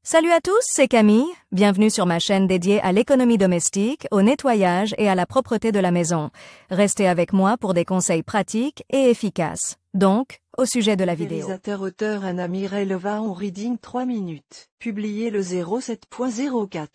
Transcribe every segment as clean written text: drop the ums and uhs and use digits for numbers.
Salut à tous, c'est Camille. Bienvenue sur ma chaîne dédiée à l'économie domestique, au nettoyage et à la propreté de la maison. Restez avec moi pour des conseils pratiques et efficaces. Donc, au sujet de la vidéo. Pulvérisateur Anna Mirailova en reading 3 minutes. Publié le 07.04.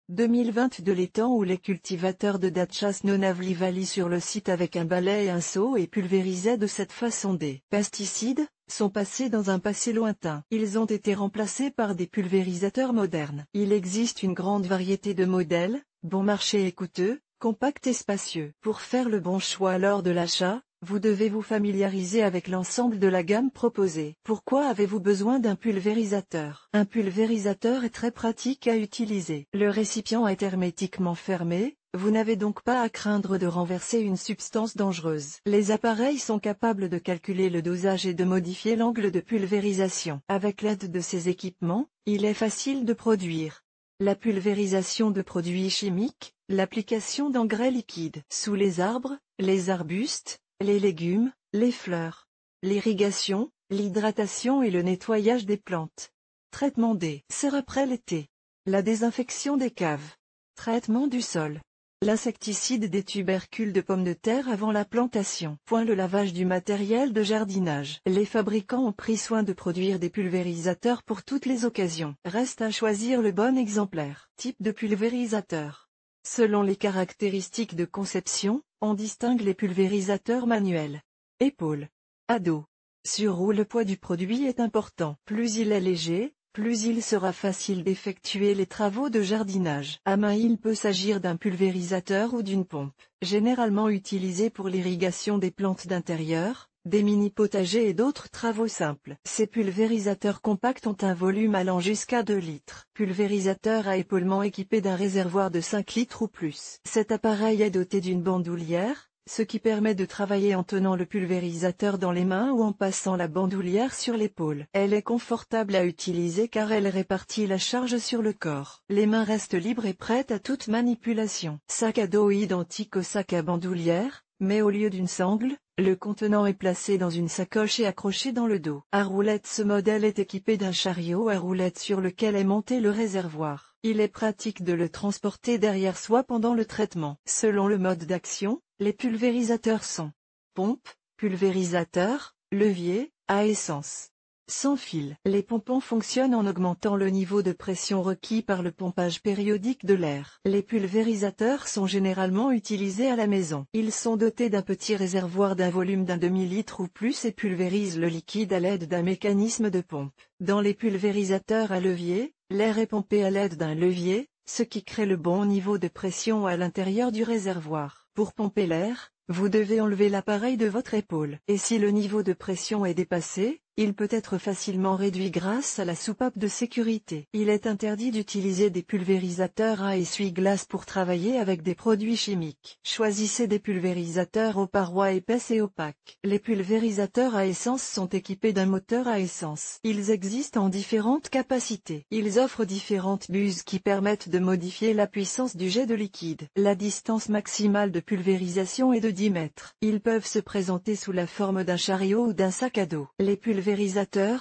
2022 les temps où les cultivateurs de dachas non Valley sur le site avec un balai et un seau et pulvérisaient de cette façon des pesticides, sont passés dans un passé lointain. Ils ont été remplacés par des pulvérisateurs modernes. Il existe une grande variété de modèles, bon marché et coûteux, compacts et spacieux. Pour faire le bon choix lors de l'achat, vous devez vous familiariser avec l'ensemble de la gamme proposée. Pourquoi avez-vous besoin d'un pulvérisateur? Un pulvérisateur est très pratique à utiliser. Le récipient est hermétiquement fermé, vous n'avez donc pas à craindre de renverser une substance dangereuse. Les appareils sont capables de calculer le dosage et de modifier l'angle de pulvérisation. Avec l'aide de ces équipements, il est facile de produire la pulvérisation de produits chimiques, l'application d'engrais liquides sous les arbres, les arbustes, les légumes, les fleurs, l'irrigation, l'hydratation et le nettoyage des plantes. Traitement des serres après l'été. La désinfection des caves. Traitement du sol. L'insecticide des tubercules de pommes de terre avant la plantation. Le lavage du matériel de jardinage. Les fabricants ont pris soin de produire des pulvérisateurs pour toutes les occasions. Reste à choisir le bon exemplaire. Type de pulvérisateur. Selon les caractéristiques de conception, on distingue les pulvérisateurs manuels. Épaule. À dos. Sur où le poids du produit est important. Plus il est léger, plus il sera facile d'effectuer les travaux de jardinage. À main, il peut s'agir d'un pulvérisateur ou d'une pompe, généralement utilisé pour l'irrigation des plantes d'intérieur, des mini-potagers et d'autres travaux simples. Ces pulvérisateurs compacts ont un volume allant jusqu'à 2 litres. Pulvérisateur à épaulement équipé d'un réservoir de 5 litres ou plus. Cet appareil est doté d'une bandoulière, ce qui permet de travailler en tenant le pulvérisateur dans les mains ou en passant la bandoulière sur l'épaule. Elle est confortable à utiliser car elle répartit la charge sur le corps. Les mains restent libres et prêtes à toute manipulation. Sac à dos identique au sac à bandoulière, mais au lieu d'une sangle, le contenant est placé dans une sacoche et accroché dans le dos. À roulettes. Ce modèle est équipé d'un chariot à roulettes sur lequel est monté le réservoir. Il est pratique de le transporter derrière soi pendant le traitement. Selon le mode d'action, les pulvérisateurs sont pompe, pulvérisateur, levier, à essence. Sans fil. Les pompons fonctionnent en augmentant le niveau de pression requis par le pompage périodique de l'air. Les pulvérisateurs sont généralement utilisés à la maison. Ils sont dotés d'un petit réservoir d'un volume d'un demi-litre ou plus et pulvérisent le liquide à l'aide d'un mécanisme de pompe. Dans les pulvérisateurs à levier, l'air est pompé à l'aide d'un levier, ce qui crée le bon niveau de pression à l'intérieur du réservoir. Pour pomper l'air, vous devez enlever l'appareil de votre épaule. Et si le niveau de pression est dépassé, il peut être facilement réduit grâce à la soupape de sécurité. Il est interdit d'utiliser des pulvérisateurs à essuie-glace pour travailler avec des produits chimiques. Choisissez des pulvérisateurs aux parois épaisses et opaques. Les pulvérisateurs à essence sont équipés d'un moteur à essence. Ils existent en différentes capacités. Ils offrent différentes buses qui permettent de modifier la puissance du jet de liquide. La distance maximale de pulvérisation est de 10 mètres. Ils peuvent se présenter sous la forme d'un chariot ou d'un sac à dos. Les pulvérisateurs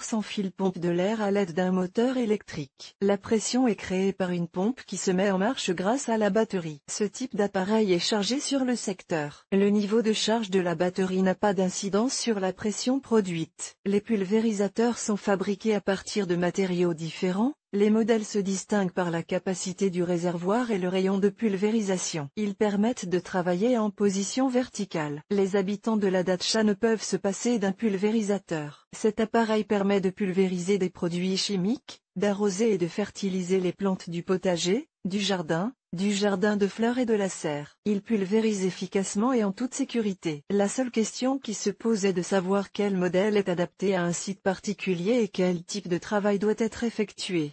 sans fil pompent de l'air à l'aide d'un moteur électrique. La pression est créée par une pompe qui se met en marche grâce à la batterie. Ce type d'appareil est chargé sur le secteur. Le niveau de charge de la batterie n'a pas d'incidence sur la pression produite. Les pulvérisateurs sont fabriqués à partir de matériaux différents. Les modèles se distinguent par la capacité du réservoir et le rayon de pulvérisation. Ils permettent de travailler en position verticale. Les habitants de la dacha ne peuvent se passer d'un pulvérisateur. Cet appareil permet de pulvériser des produits chimiques, d'arroser et de fertiliser les plantes du potager, du jardin de fleurs et de la serre. Il pulvérise efficacement et en toute sécurité. La seule question qui se pose est de savoir quel modèle est adapté à un site particulier et quel type de travail doit être effectué.